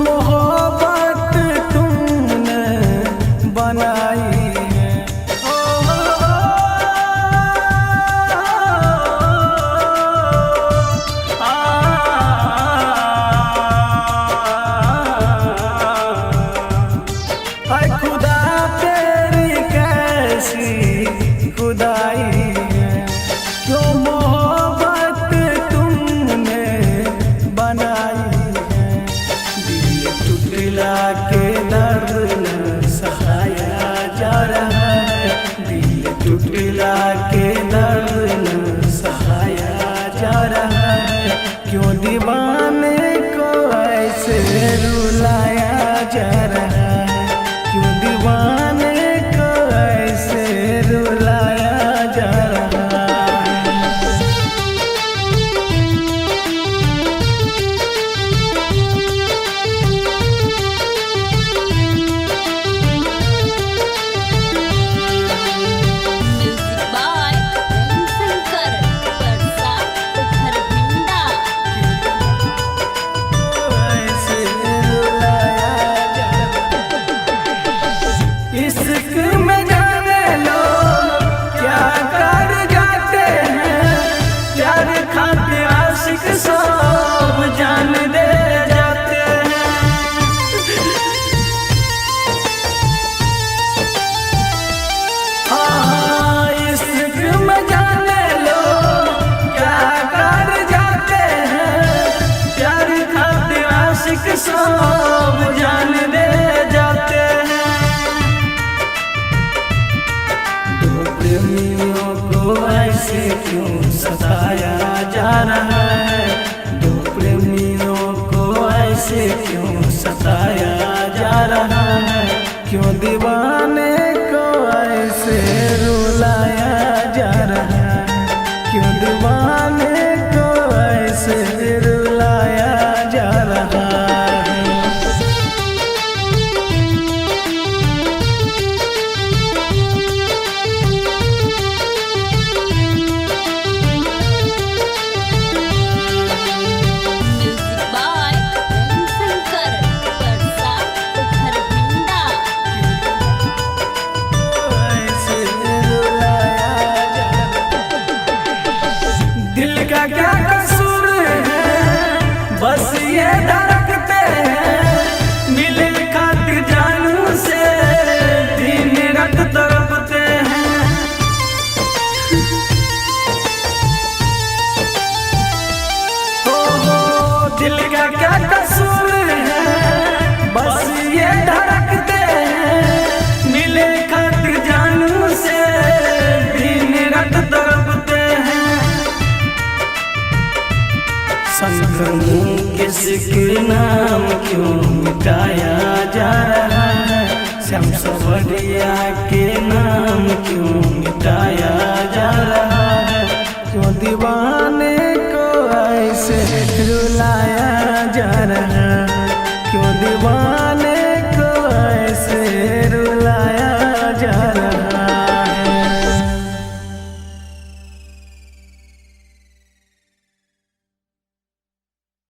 मोहब्बत तुमने बनाई है। खुदा तेरी कैसी खुदाई है, क्यों मोहब्बत तुमने बनाई है। दिल टुटला के दर्द न सहाया जा रहा है, दिल टुटला के दर्द न सहाया जा रहा है। क्यों दीवाने को ऐसे रुलाया जा रहा है, क्यों दीवाने को ऐसे रुलाया जा रहा है। Music by Shankar Prasad हरभिंडा। ऐसे रुलाया जा रहा है। इश्क में जाने लो क्या कर जाते हैं, प्यार खाते आशिक सब जान दे जाते हैं। हाँ, इश्क में जाने लो क्या कर जाते हैं, प्यार खाते आशिक सब जान दे जाते हैं। दो प्रेमियों को ऐसे क्यों सताया जा रहा है, दो प्रेमियों को ऐसे क्यों सताया जा रहा है। क्यों दीवाने को ऐसे रुलाया जा रहा है, क्यों दीवाने को ऐसे रुलाया जा रहा है। Music by Shankar Prasad हरभिंडा। ऐसे रुलाया जा रहा है। दिल का क्या कसूर है, बस ये धड़कते हैं, मिले खातिर जानू से दिन रात तड़पते हैं। दिल का क्या कसूर है, बस ये धड़कते हैं, मिले खातिर जानू से दिन रात तड़पते हैं। संक्रमण किसके नाम क्यों मिटाया जा रहा है, श्याम सवरिया के नाम क्यों मिटाया जा रहा है। क्यों दीवाने को ऐसे रुलाया जा रहा है, क्यों दीवाने